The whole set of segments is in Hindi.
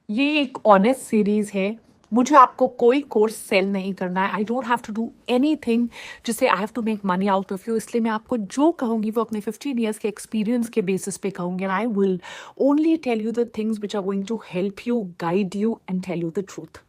ये एक ऑनेस्ट सीरीज है। मुझे आपको कोई कोर्स सेल नहीं करना है। I don't have to do anything जिससे I have to make money out of you. इसलिए मैं आपको जो कहूंगी वो अपने 15 ईयर्स के एक्सपीरियंस के बेसिस पे कहूंगी। And I will only tell you the things which are going to help you, guide you and tell you the truth.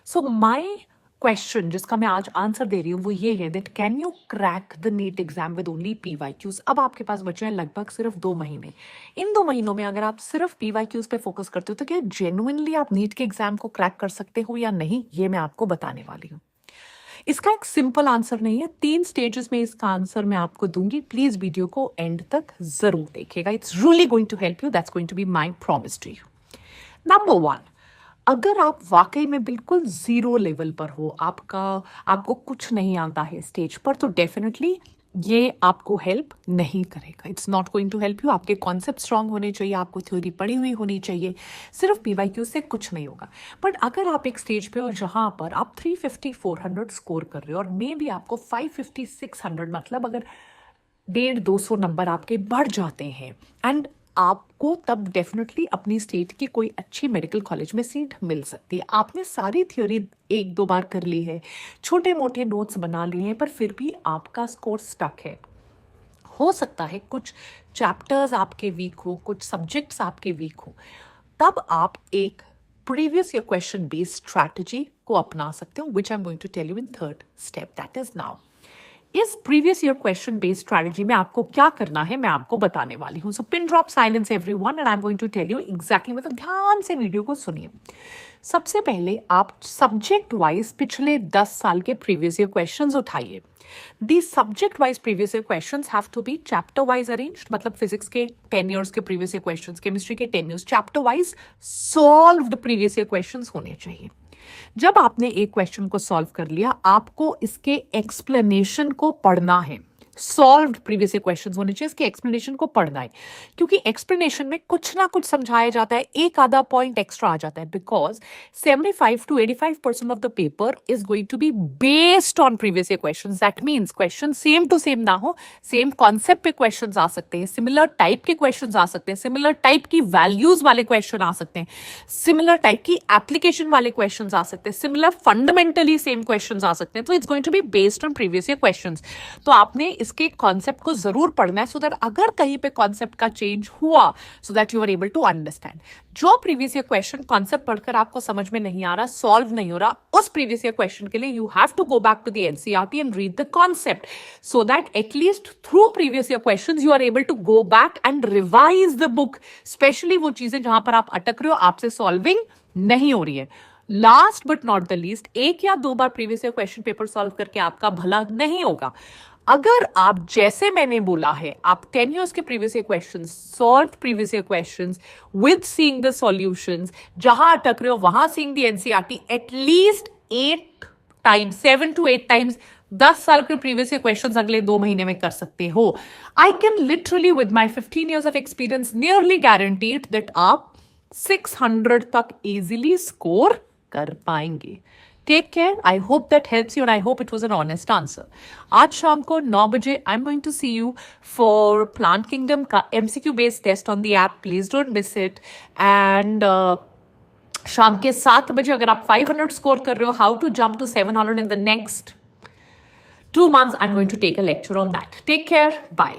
So my question जिसका मैं आज आंसर दे रही हूँ वो ये है that can you crack the NEET exam with only PYQs। अब आपके पास बचे हैं लगभग सिर्फ 2 महीने। इन 2 महीनों में अगर आप सिर्फ PYQs पे फोकस करते हो तो क्या जेन्युइनली आप नीट के एग्जाम को क्रैक कर सकते हो या नहीं, ये मैं आपको बताने वाली हूँ। इसका एक सिंपल आंसर नहीं है, 3 स्टेजेस में इसका आंसर मैं आपको दूंगी। प्लीज वीडियो को एंड तक जरूर देखिएगा। It's really going to help you. That's going to be my promise to you. Number 1, अगर आप वाकई में बिल्कुल जीरो लेवल पर हो, आपको कुछ नहीं आता है स्टेज पर, तो डेफिनेटली ये आपको हेल्प नहीं करेगा। It's not going to help you. आपके कॉन्सेप्ट स्ट्रांग होने चाहिए, आपको थ्योरी पढ़ी हुई होनी चाहिए। सिर्फ PYQ से कुछ नहीं होगा। बट अगर आप एक स्टेज पे हो जहां पर आप 350 400 स्कोर कर रहे हो और मे बी आपको 550 600, मतलब अगर 150-200 नंबर आपके बढ़ जाते हैं, एंड आपको तब डेफिनेटली अपनी स्टेट की कोई अच्छी मेडिकल कॉलेज में सीट मिल सकती है। आपने सारी थ्योरी 1-2 बार कर ली है, छोटे मोटे नोट्स बना लिए हैं, पर फिर भी आपका स्कोर स्टक है। हो सकता है कुछ चैप्टर्स आपके वीक हो, कुछ सब्जेक्ट्स आपके वीक हो, तब आप एक previous year question based strategy को अपना सकते हो, which I am going to tell you in 3rd step, that is now. इस previous year question based strategy में आपको क्या करना है मैं आपको बताने वाली हूं। So pin drop silence everyone and I am going to tell you exactly, मतलब ध्यान से वीडियो को सुनिए। सबसे पहले आप सब्जेक्ट वाइज पिछले 10 साल के प्रीवियस ईयर क्वेश्चंस उठाइए। These subject wise previous year questions have to be chapter wise arranged, मतलब फिजिक्स के 10 years के previous year questions, केमिस्ट्री के 10 years, chapter wise solved previous year questions होने चाहिए। जब आपने एक क्वेश्चन को सॉल्व कर लिया, आपको इसके एक्सप्लेनेशन को पढ़ना है। सॉल्व्ड प्रीवियस ईयर क्वेश्चंस होने चाहिए, इसके एक्सप्लेनेशन को पढ़ना है, क्योंकि एक्सप्लेनेशन में कुछ ना कुछ समझाया जाता है, एक आधा पॉइंट एक्स्ट्रा आ जाता है। Because 75 to 85% of the paper is going to be based on previous year questions. That means question same to same ना हो, सेम कॉन्सेप्ट पे क्वेश्चंस आ सकते हैं, सिमिलर टाइप के क्वेश्चंस आ सकते हैं, सिमिलर टाइप की वैल्यूज वाले क्वेश्चन आ सकते हैं, सिमिलर टाइप की एप्लीकेशन वाले क्वेश्चंस आ सकते हैं, सिमिलर फंडामेंटली सेम क्वेश्चंस आ सकते हैं। तो it's going to be based on previous year questions. तो आपने इसके कॉन्सेप्ट को जरूर पढ़ना है, सो दैट अगर कहीं पे कॉन्सेप्ट का चेंज हुआ, so that you are able to understand. जो प्रीवियस ईयर क्वेश्चन कॉन्सेप्ट पढ़कर आपको समझ में नहीं आ रहा, सॉल्व नहीं हो रहा, उस प्रीवियस ईयर क्वेश्चन के लिए you have to go back to the NCERT and read the concept, so that at least through previous year questions you are able to go back and revise the book, specially वो चीजें जहां पर आप अटक रहे हो, आपसे सॉल्विंग नहीं हो रही है। Last but not the least, 1 या 2 बार previous year question paper solve करके आपका भला नहीं होगा। अगर आप, जैसे मैंने बोला है, आप 10 years के previous year questions, solve previous year questions with seeing the solutions, जहां अटक रहे हो वहां seeing the NCERT at least 8 times, 7 to 8 times, 10 साल के प्रीवियस ईयर क्वेश्चंस अगले 2 महीने में कर सकते हो। I can literally with my 15 years of experience nearly guaranteed that आप 600 तक इजिली स्कोर कर पाएंगे। Take care. I hope that helps you and I hope it was an honest answer. आज शाम को 9 बजे I am going to see you for plant kingdom का MCQ based test on the app. Please don't miss it. And शाम के 7 बजे अगर आप 500 स्कोर कर रहे हो, how to jump to 700 in the next 2 months, I'm going to take a lecture on that. Take care. Bye.